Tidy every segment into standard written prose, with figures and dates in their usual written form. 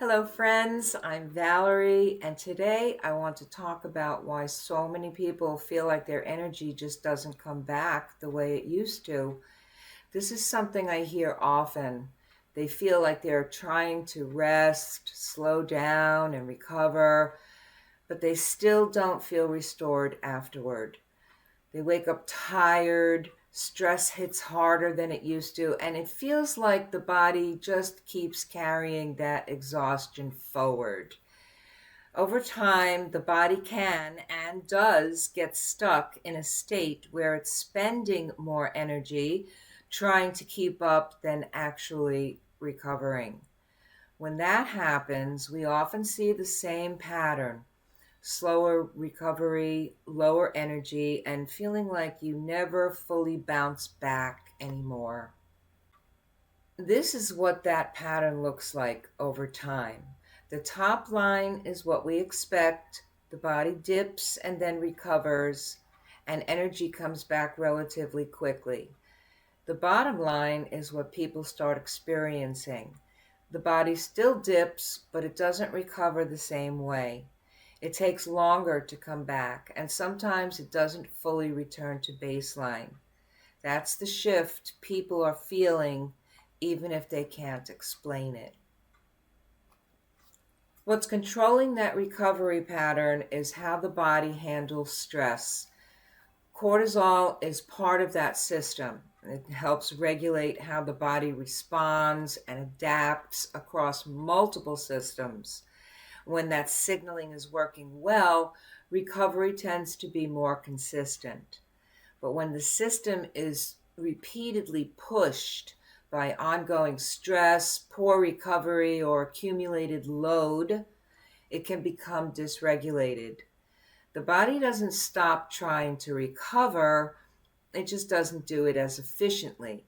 Hello, friends. I'm Valerie, and today I want to talk about why so many people feel like their energy just doesn't come back the way it used to. This is something I hear often. They feel like they're trying to rest, slow down, and recover, but they still don't feel restored afterward. They wake up tired, stress hits harder than it used to, and it feels like the body just keeps carrying that exhaustion forward. Over time, the body can and does get stuck in a state where it's spending more energy trying to keep up than actually recovering. When that happens, we often see the same pattern: slower recovery, lower energy, and feeling like you never fully bounce back anymore. This is what that pattern looks like over time. The top line is what we expect. The body dips and then recovers, and energy comes back relatively quickly. The bottom line is what people start experiencing. The body still dips, but it doesn't recover the same way. It takes longer to come back, and sometimes it doesn't fully return to baseline. That's the shift people are feeling, even if they can't explain it. What's controlling that recovery pattern is how the body handles stress. Cortisol is part of that system. It helps regulate how the body responds and adapts across multiple systems. When that signaling is working well, recovery tends to be more consistent. But when the system is repeatedly pushed by ongoing stress, poor recovery, or accumulated load, it can become dysregulated. The body doesn't stop trying to recover, it just doesn't do it as efficiently.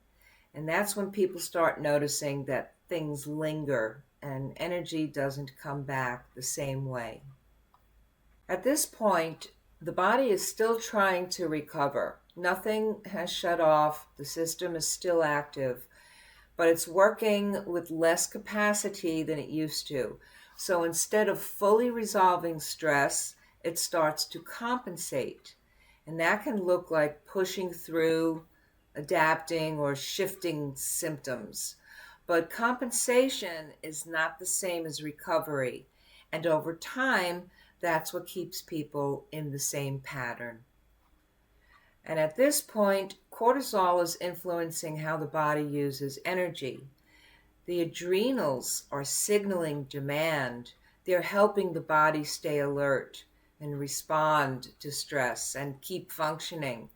And that's when people start noticing that things linger and energy doesn't come back the same way. At this point, the body is still trying to recover. Nothing has shut off, the system is still active, but it's working with less capacity than it used to. So instead of fully resolving stress, it starts to compensate. And that can look like pushing through, adapting, or shifting symptoms. But compensation is not the same as recovery. And over time, that's what keeps people in the same pattern. And at this point, cortisol is influencing how the body uses energy. The adrenals are signaling demand. They're helping the body stay alert and respond to stress and keep functioning.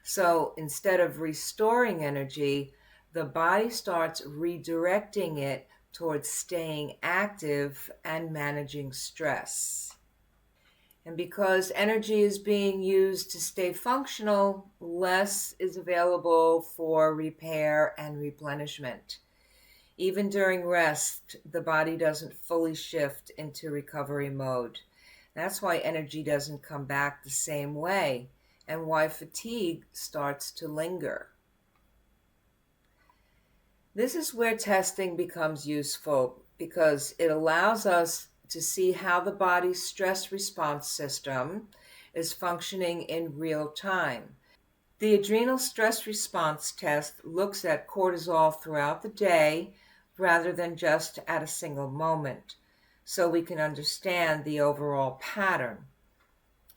So instead of restoring energy, the body starts redirecting it towards staying active and managing stress. And because energy is being used to stay functional, less is available for repair and replenishment. Even during rest, the body doesn't fully shift into recovery mode. That's why energy doesn't come back the same way, and why fatigue starts to linger. This is where testing becomes useful because it allows us to see how the body's stress response system is functioning in real time. The adrenal stress response test looks at cortisol throughout the day rather than just at a single moment, so we can understand the overall pattern.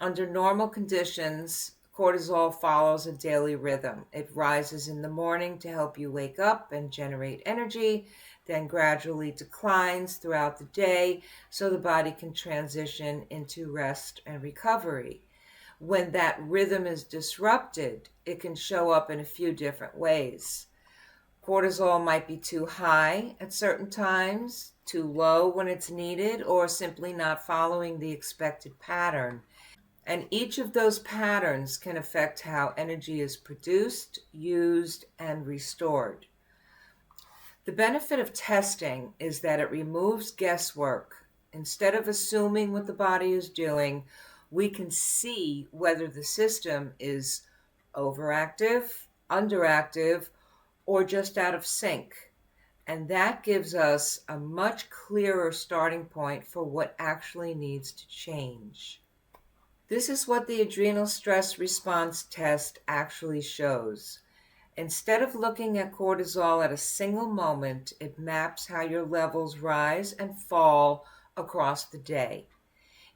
Under normal conditions, cortisol follows a daily rhythm. It rises in the morning to help you wake up and generate energy, then gradually declines throughout the day so the body can transition into rest and recovery. When that rhythm is disrupted, it can show up in a few different ways. Cortisol might be too high at certain times, too low when it's needed, or simply not following the expected pattern. And each of those patterns can affect how energy is produced, used, and restored. The benefit of testing is that it removes guesswork. Instead of assuming what the body is doing, we can see whether the system is overactive, underactive, or just out of sync. And that gives us a much clearer starting point for what actually needs to change. This is what the adrenal stress response test actually shows. Instead of looking at cortisol at a single moment, it maps how your levels rise and fall across the day.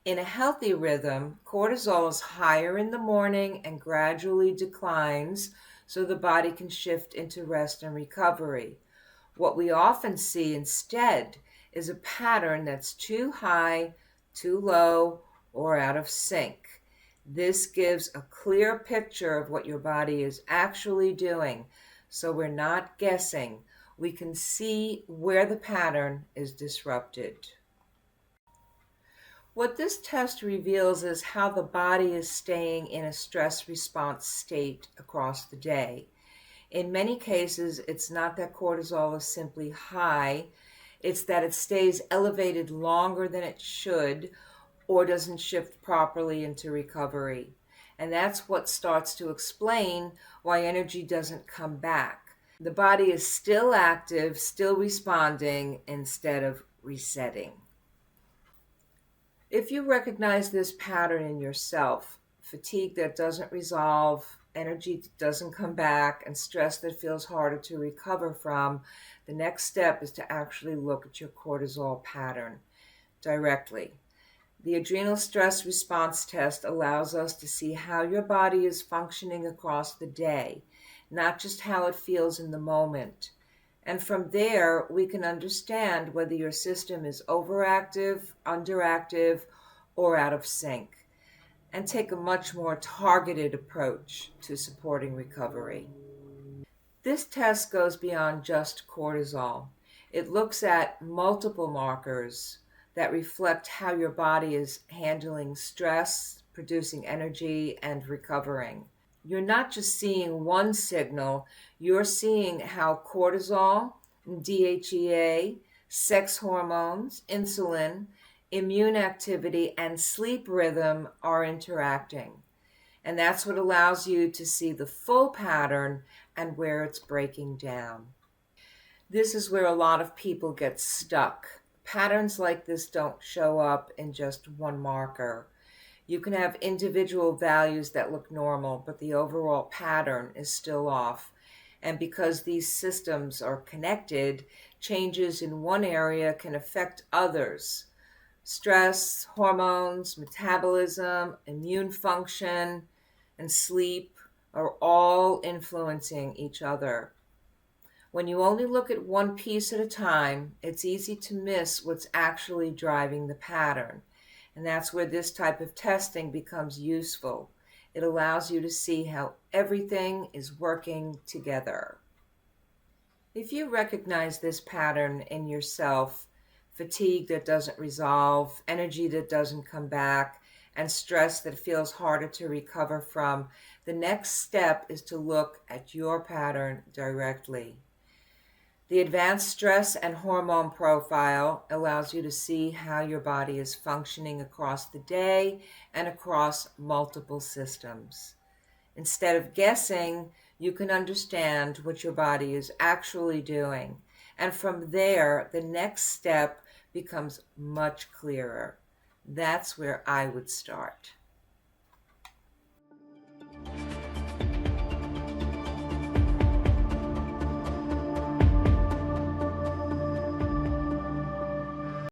In a healthy rhythm, cortisol is higher in the morning and gradually declines so the body can shift into rest and recovery. What we often see instead is a pattern that's too high, too low, or out of sync. This gives a clear picture of what your body is actually doing, so we're not guessing. We can see where the pattern is disrupted. What this test reveals is how the body is staying in a stress response state across the day. In many cases, it's not that cortisol is simply high, it's that it stays elevated longer than it should or doesn't shift properly into recovery. And that's what starts to explain why energy doesn't come back. The body is still active, still responding instead of resetting. If you recognize this pattern in yourself, fatigue that doesn't resolve, energy that doesn't come back, and stress that feels harder to recover from, the next step is to actually look at your cortisol pattern directly. The adrenal stress response test allows us to see how your body is functioning across the day, not just how it feels in the moment. And from there, we can understand whether your system is overactive, underactive, or out of sync, and take a much more targeted approach to supporting recovery. This test goes beyond just cortisol. It looks at multiple markers that reflect how your body is handling stress, producing energy, and recovering. You're not just seeing one signal, you're seeing how cortisol, DHEA, sex hormones, insulin, immune activity, and sleep rhythm are interacting. And that's what allows you to see the full pattern and where it's breaking down. This is where a lot of people get stuck. Patterns like this don't show up in just one marker. You can have individual values that look normal, but the overall pattern is still off. And because these systems are connected, changes in one area can affect others. Stress, hormones, metabolism, immune function, and sleep are all influencing each other. When you only look at one piece at a time, it's easy to miss what's actually driving the pattern. And that's where this type of testing becomes useful. It allows you to see how everything is working together. If you recognize this pattern in yourself, fatigue that doesn't resolve, energy that doesn't come back, and stress that feels harder to recover from, the next step is to look at your pattern directly. The advanced stress and hormone profile allows you to see how your body is functioning across the day and across multiple systems. Instead of guessing, you can understand what your body is actually doing. And from there, the next step becomes much clearer. That's where I would start.